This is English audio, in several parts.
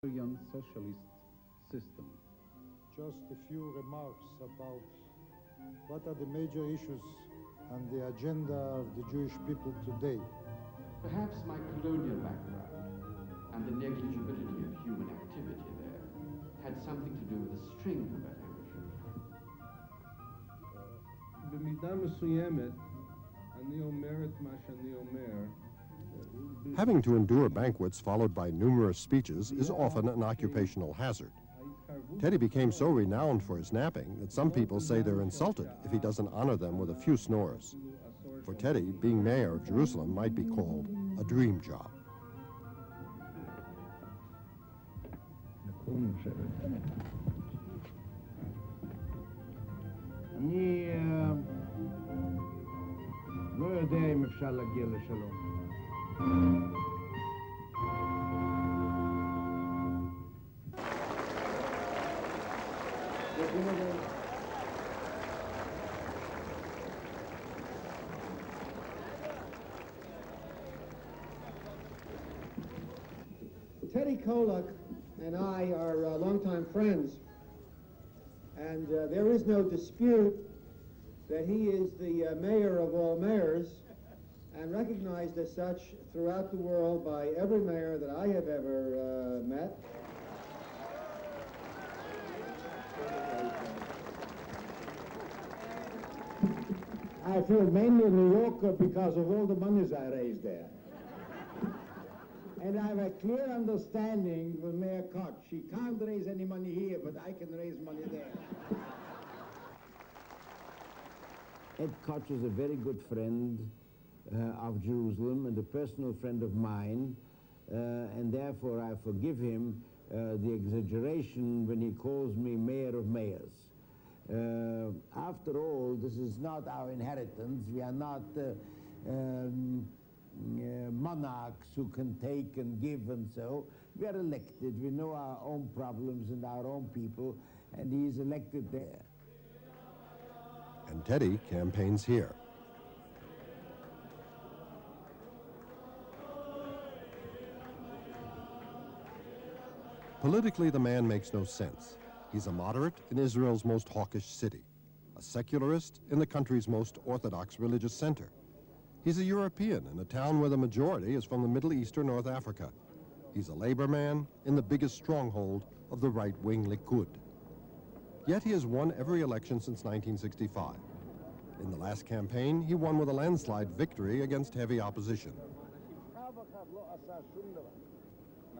Hungarian socialist system. Just a few remarks about what are the major issues on the agenda of the Jewish people today. Perhaps my colonial background and the negligibility of human activity there had something to do with the strength of that ambition. במידה מסוימת, אני אומר את מה שאני אומר. Having to endure banquets followed by numerous speeches is often an occupational hazard. Teddy became so renowned for his napping that some people say they're insulted if he doesn't honor them with a few snores. For Teddy, being mayor of Jerusalem might be called a dream job. אני לא יודע אם אפשר להגיע לשלום. Teddy Kolock and I are longtime friends, and there is no dispute that he is the mayor of all mayors and recognized as such throughout the world by every mayor that I have ever met. I feel mainly New York because of all the monies I raised there. And I have a clear understanding with Mayor Koch. She can't raise any money here, but I can raise money there. Ed Koch is a very good friend of Jerusalem and a personal friend of mine, and therefore I forgive him the exaggeration when he calls me mayor of mayors. After all, this is not our inheritance. We are not monarchs who can take and give and so. We are elected. We know our own problems and our own people, and he is elected there. And Teddy campaigns here. Politically, the man makes no sense. He's a moderate in Israel's most hawkish city, a secularist in the country's most orthodox religious center. He's a European in a town where the majority is from the Middle East or North Africa. He's a labor man in the biggest stronghold of the right-wing Likud. Yet he has won every election since 1965. In the last campaign, he won with a landslide victory against heavy opposition.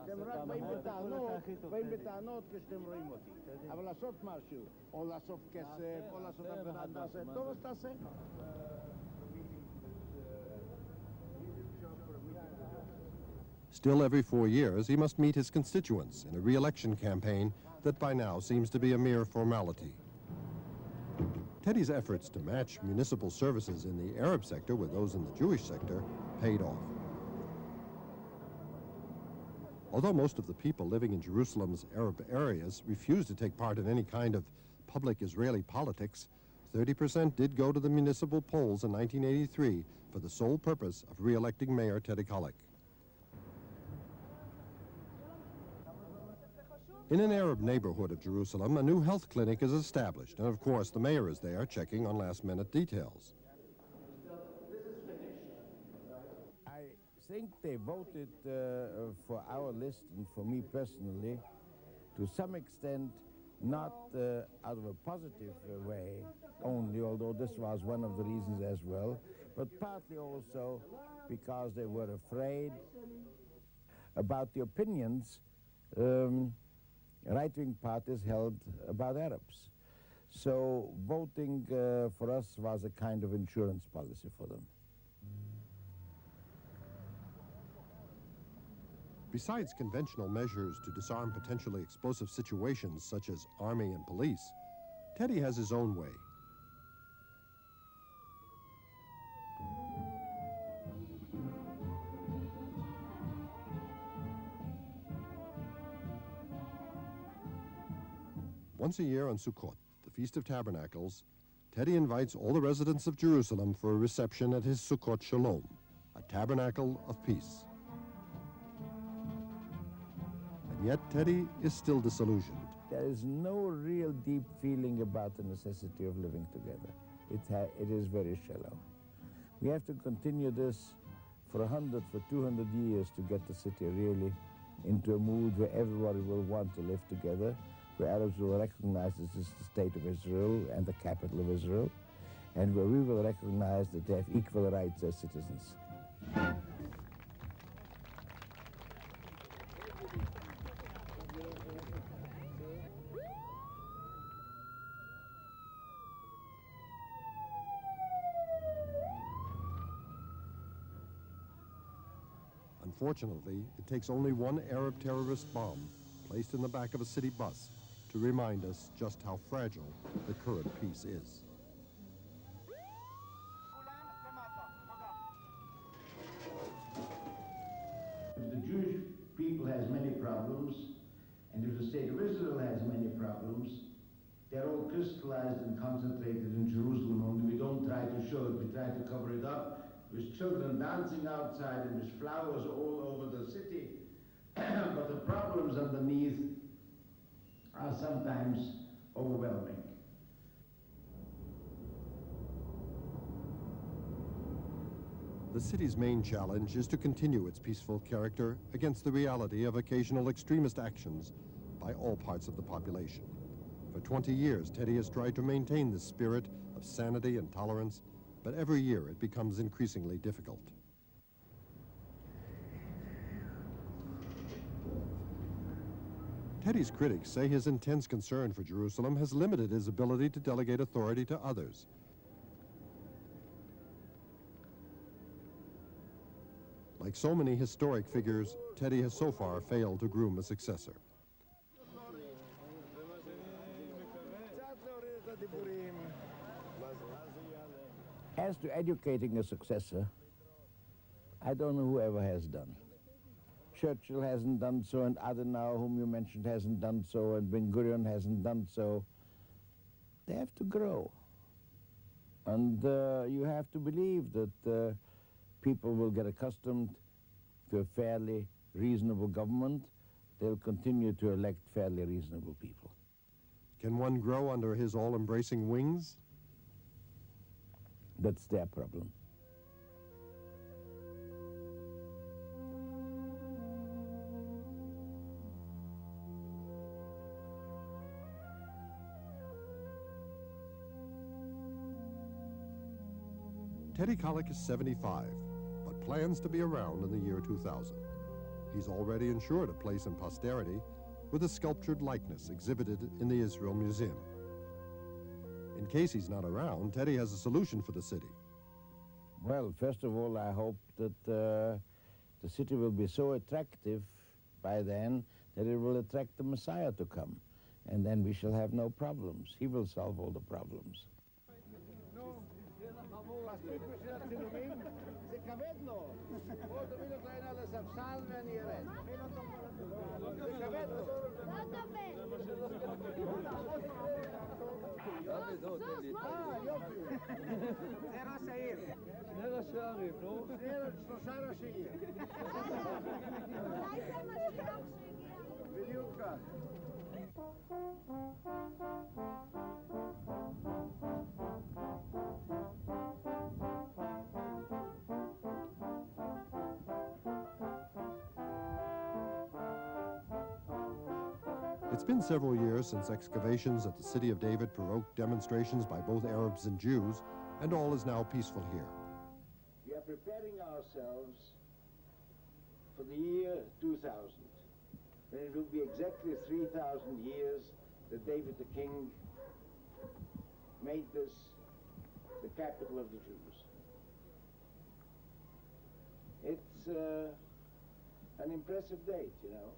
אתם רק באים בטענות כשאתם רואים אותי. אבל לעשות משהו, או לאסוף כסף, או לעשות עבודה, תעשה, טוב אז תעשה. Still, every 4 years, he must meet his constituents in a re-election campaign that by now seems to be a mere formality. Teddy's efforts to match municipal services in the Arab sector with those in the Jewish sector paid off. Although most of the people living in Jerusalem's Arab areas refused to take part in any kind of public Israeli politics, 30% did go to the municipal polls in 1983 for the sole purpose of re-electing Mayor Teddy Kolock. In an Arab neighborhood of Jerusalem, a new health clinic is established, and of course the mayor is there checking on last-minute details. I think they voted for our list and for me personally to some extent not out of a positive way only, although this was one of the reasons as well, but partly also because they were afraid about the opinions right-wing parties held about Arabs. So voting for us was a kind of insurance policy for them. Besides conventional measures to disarm potentially explosive situations such as army and police, Teddy has his own way. Once a year on Sukkot, the Feast of Tabernacles, Teddy invites all the residents of Jerusalem for a reception at his Sukkot Shalom, a tabernacle of peace. Yet Teddy is still disillusioned. There is no real deep feeling about the necessity of living together. It is very shallow. We have to continue this for 100, for 200 years to get the city really into a mood where everybody will want to live together, where Arabs will recognize this is the state of Israel and the capital of Israel, and where we will recognize that they have equal rights as citizens. Unfortunately, it takes only one Arab terrorist bomb placed in the back of a city bus to remind us just how fragile the current peace is. If the Jewish people has many problems, and if the state of Israel has many problems, they're all crystallized and concentrated in Jerusalem, only we don't try to show it, we try to cover it up. With children dancing outside and with flowers all over the city. But the problems underneath are sometimes overwhelming. The city's main challenge is to continue its peaceful character against the reality of occasional extremist actions by all parts of the population. For 20 years, Teddy has tried to maintain this spirit of sanity and tolerance, but every year it becomes increasingly difficult. Teddy's critics say his intense concern for Jerusalem has limited his ability to delegate authority to others. Like so many historic figures, Teddy has so far failed to groom a successor. As to educating a successor, I don't know who ever has done. Churchill hasn't done so, and Adenauer, whom you mentioned, hasn't done so, and Ben-Gurion hasn't done so. They have to grow. And you have to believe that people will get accustomed to a fairly reasonable government. They'll continue to elect fairly reasonable people. Can one grow under his all-embracing wings? That's their problem. Teddy Kollek is 75, but plans to be around in the year 2000. He's already ensured a place in posterity with a sculptured likeness exhibited in the Israel Museum. In case he's not around, Teddy has a solution for the city. Well, first of all, I hope that the city will be so attractive by then that it will attract the Messiah to come. And then we shall have no problems. He will solve all the problems. It's been several years since excavations at the City of David provoked demonstrations by both Arabs and Jews, and all is now peaceful here. We are preparing ourselves for the year 2000, when it will be exactly 3,000 years that David the King made this the capital of the Jews. It's an impressive date, you know.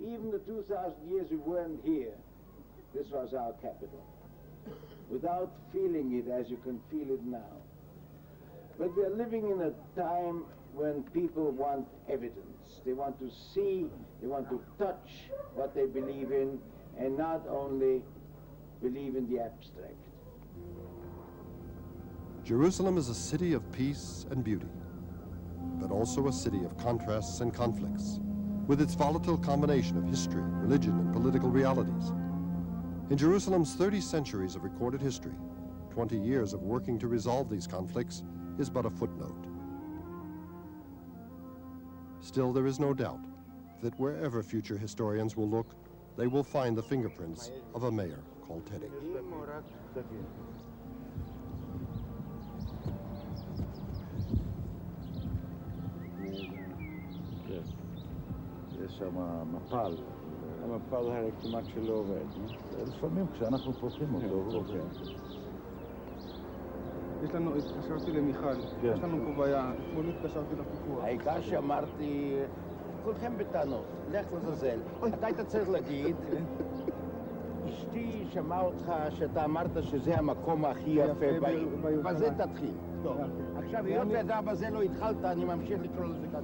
Even the 2,000 years we weren't here, this was our capital, without feeling it as you can feel it now. But we are living in a time when people want evidence. They want to see, they want to touch what they believe in, and not only believe in the abstract. Jerusalem is a city of peace and beauty, but also a city of contrasts and conflicts. with its volatile combination of history, religion, and political realities. In Jerusalem's 30 centuries of recorded history, 20 years of working to resolve these conflicts is but a footnote. Still, there is no doubt that wherever future historians will look, they will find the fingerprints of a mayor called Teddy. יש שם מפל. המפל הרי כמעט שלא עובד, לפעמים כשאנחנו פותחים אותו, הוא עובד. יש לנו, התקשרתי למיכל, יש לנו פה בעיה, אתמול התקשרתי לפיקוח. העיקר שאמרתי, כולכם בטענות, לך לזלזל. אתה היית צריך להגיד, אשתי שמעה אותך שאתה אמרת שזה המקום הכי יפה בעיר, בזה תתחיל. טוב, עכשיו היות ואתה בזה לא התחלת, אני ממשיך לקרוא לזה כאן.